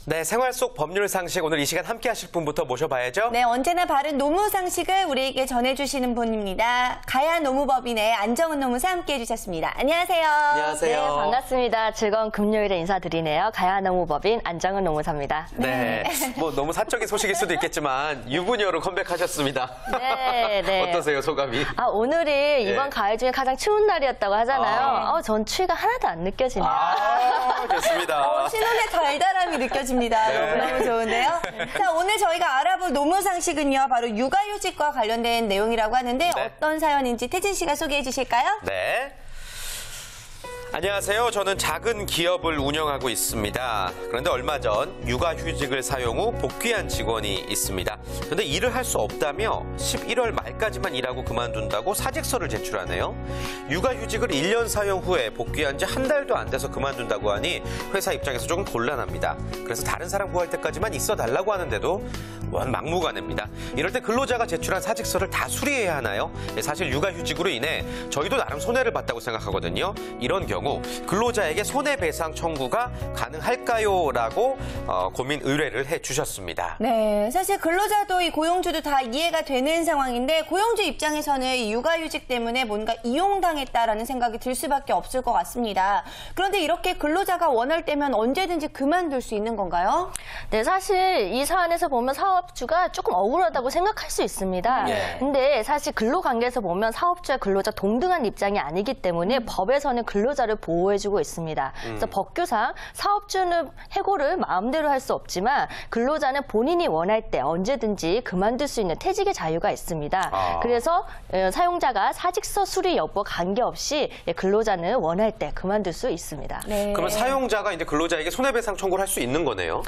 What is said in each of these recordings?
네, 생활 속 법률 상식 오늘 이 시간 함께 하실 분부터 모셔봐야죠. 네, 언제나 바른 노무 상식을 우리에게 전해주시는 분입니다. 가야 노무법인의 안정은 노무사 함께 해주셨습니다. 안녕하세요. 안녕하세요. 네, 반갑습니다. 즐거운 금요일에 인사드리네요. 가야 노무법인 안정은 노무사입니다. 네, 뭐 너무 사적인 소식일 수도 있겠지만 유부녀로 컴백하셨습니다. 네. 어떠세요, 소감이? 오늘이 이번 가을 중에 가장 추운 날이었다고 하잖아요. 전 추위가 하나도 안 느껴지네요. 좋습니다. 신혼의 달달함이 느껴집니다. 네. 너무 좋은데요. 자, 오늘 저희가 알아볼 노무 상식은요, 바로 육아휴직과 관련된 내용이라고 하는데 어떤 사연인지 태진 씨가 소개해 주실까요? 네. 안녕하세요. 저는 작은 기업을 운영하고 있습니다. 그런데 얼마 전 육아휴직을 사용 후 복귀한 직원이 있습니다. 그런데 일을 할 수 없다며 11월 말까지만 일하고 그만둔다고 사직서를 제출하네요. 육아휴직을 1년 사용 후에 복귀한 지 한 달도 안 돼서 그만둔다고 하니 회사 입장에서 조금 곤란합니다. 그래서 다른 사람 구할 때까지만 있어달라고 하는데도 원 막무가내입니다. 이럴 때 근로자가 제출한 사직서를 다 수리해야 하나요? 사실 육아휴직으로 인해 저희도 나름 손해를 봤다고 생각하거든요. 이런 경우 근로자에게 손해배상 청구가 가능할까요? 라고 고민 의뢰를 해주셨습니다. 네, 사실 근로자도 이 고용주도 다 이해가 되는 상황인데 고용주 입장에서는 이 육아휴직 때문에 뭔가 이용당했다라는 생각이 들 수밖에 없을 것 같습니다. 그런데 이렇게 근로자가 원할 때면 언제든지 그만둘 수 있는 건가요? 네, 사실 이 사안에서 보면 사업주가 조금 억울하다고 생각할 수 있습니다. 근데 사실 근로관계에서 보면 사업주와 근로자 동등한 입장이 아니기 때문에 법에서는 근로자를 보호해주고 있습니다. 그래서 법규상 사업주는 해고를 마음대로 할 수 없지만 근로자는 본인이 원할 때 언제든지 그만둘 수 있는 퇴직의 자유가 있습니다. 그래서 사용자가 사직서 수리 여부 관계없이 근로자는 원할 때 그만둘 수 있습니다. 네. 그러면 사용자가 이제 근로자에게 손해배상 청구를 할 수 있는 거네요?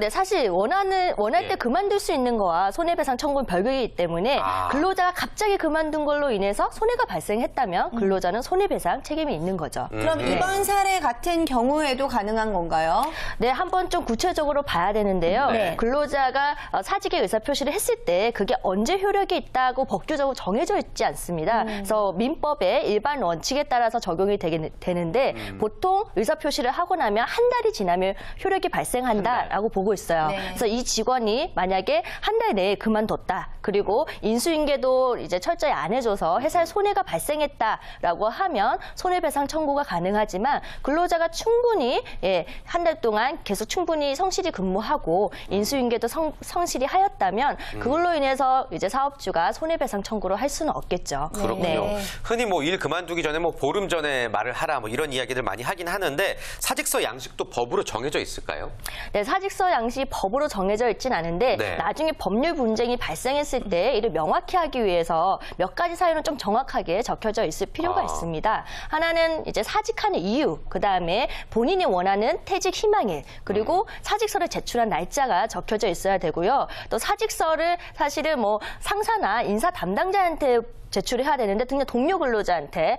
네, 사실 원할 때 그만둘 수 있는 거와 손해배상 청구는 별개이기 때문에 근로자가 갑자기 그만둔 걸로 인해서 손해가 발생했다면 근로자는 손해배상 책임이 있는 거죠. 그럼 이번 사례 같은 경우에도 가능한 건가요? 네, 한번 좀 구체적으로 봐야 되는데요. 네. 근로자가 사직의 의사표시를 했을 때 그게 언제 효력이 있다고 법규적으로 정해져 있지 않습니다. 그래서 민법의 일반 원칙에 따라서 적용이 되는데 보통 의사표시를 하고 나면 한 달이 지나면 효력이 발생한다라고 보고 있어요. 네. 그래서 이 직원이 만약에 한 달 내에 그만뒀다. 그리고 인수인계도 이제 철저히 안 해줘서 회사에 손해가 발생했다라고 하면 손해배상 청구가 가능하지만 근로자가 충분히 한 달 동안 계속 충분히 성실히 근무하고 인수인계도 성실히 하였다면 그걸로 인해서 이제 사업주가 손해배상 청구를 할 수는 없겠죠. 그렇군요. 네. 흔히 뭐 일 그만두기 전에 뭐 보름 전에 말을 하라 뭐 이런 이야기들 많이 하긴 하는데 사직서 양식도 법으로 정해져 있을까요? 네, 사직서 양식이 법으로 정해져 있진 않은데 나중에 법률 분쟁이 발생했을 때 이를 명확히 하기 위해서 몇 가지 사유는 좀 정확하게 적혀져 있을 필요가 있습니다. 하나는 이제 사직하는 이유, 그다음에 본인이 원하는 퇴직 희망일, 그리고 사직서를 제출한 날짜가 적혀져 있어야 되고요. 또 사직서를 사실은 뭐 상사나 인사 담당자한테 제출을 해야 되는데 그냥 동료 근로자한테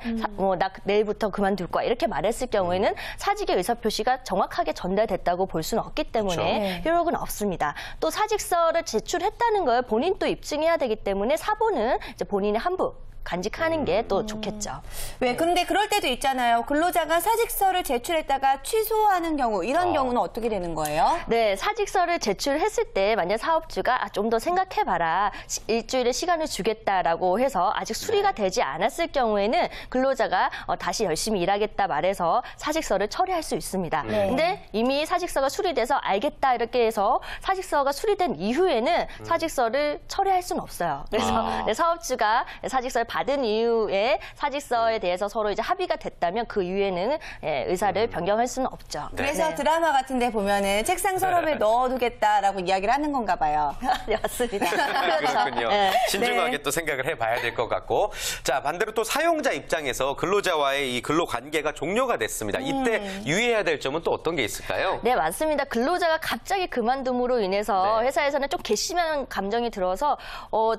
나 내일부터 그만둘 거야 이렇게 말했을 경우에는 사직의 의사표시가 정확하게 전달됐다고 볼 수는 없기 때문에 효력은 없습니다. 또 사직서를 제출했다는 걸 본인 또 입증해야 되기 때문에 사본은 이제 본인의 한부 간직하는 게 또 좋겠죠. 왜? 근데 그럴 때도 있잖아요. 근로자가 사직서를 제출했다가 취소하는 경우, 이런 경우는 어떻게 되는 거예요? 네, 사직서를 제출했을 때 만약 사업주가 좀 더 생각해봐라, 일주일의 시간을 주겠다라고 해서 아직 수리가 되지 않았을 경우에는 근로자가 다시 열심히 일하겠다 말해서 사직서를 처리할 수 있습니다. 근데 이미 사직서가 수리돼서 알겠다 이렇게 해서 사직서가 수리된 이후에는 사직서를 처리할 수는 없어요. 그래서 사업주가 사직서를 받은 이후에 사직서에 대해서 서로 이제 합의가 됐다면 그 이후에는 의사를 변경할 수는 없죠. 그래서 드라마 같은 데 보면은 책상 서랍에 넣어두겠다라고 이야기를 하는 건가 봐요. 네, 맞습니다. 그렇군요. 신중하게 또 생각을 해봐야 될 것 같고. 자, 반대로 또 사용자 입장에서 근로자와의 이 근로 관계가 종료가 됐습니다. 이때 유의해야 될 점은 또 어떤 게 있을까요? 네, 맞습니다. 근로자가 갑자기 그만둠으로 인해서 회사에서는 좀 괘씸한 감정이 들어서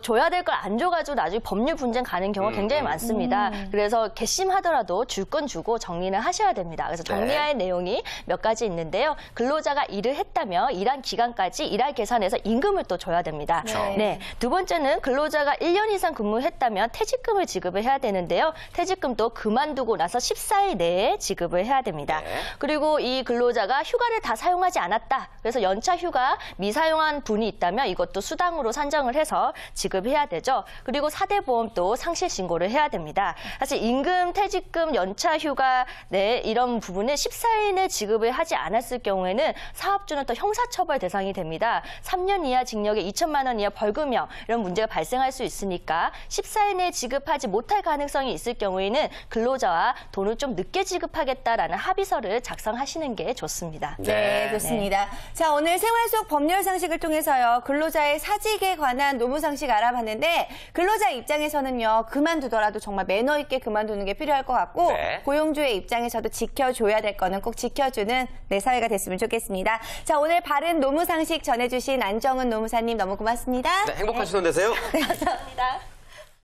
줘야 될 걸 안 줘가지고 나중에 법률 분쟁 가능 나는 경우가 굉장히 많습니다. 그래서 괘씸하더라도 줄 건 주고 정리는 하셔야 됩니다. 그래서 정리할 내용이 몇 가지 있는데요. 근로자가 일을 했다면 일한 기간까지 일할 계산해서 임금을 또 줘야 됩니다. 네. 두 번째는 근로자가 1년 이상 근무했다면 퇴직금을 지급을 해야 되는데요. 퇴직금도 그만두고 나서 14일 내에 지급을 해야 됩니다. 그리고 이 근로자가 휴가를 다 사용하지 않았다. 그래서 연차 휴가 미사용한 분이 있다면 이것도 수당으로 산정을 해서 지급해야 되죠. 그리고 4대 보험도 상실 신고를 해야 됩니다. 사실 임금, 퇴직금, 연차 휴가 이런 부분을 14일 내 지급을 하지 않았을 경우에는 사업주는 또 형사처벌 대상이 됩니다. 3년 이하 징역에 2천만 원 이하 벌금형 이런 문제가 발생할 수 있으니까 14일 내에 지급하지 못할 가능성이 있을 경우에는 근로자와 돈을 좀 늦게 지급하겠다라는 합의서를 작성하시는 게 좋습니다. 네, 좋습니다. 자, 오늘 생활 속 법률 상식을 통해서요. 근로자의 사직에 관한 노무 상식 알아봤는데 근로자 입장에서는요. 그만두더라도 정말 매너 있게 그만두는 게 필요할 것 같고 고용주의 입장에서도 지켜줘야 될 거는 꼭 지켜주는 사회가 됐으면 좋겠습니다. 자, 오늘 바른 노무 상식 전해주신 안정은 노무사님 너무 고맙습니다. 네, 행복한 신혼 되세요. 네, 감사합니다.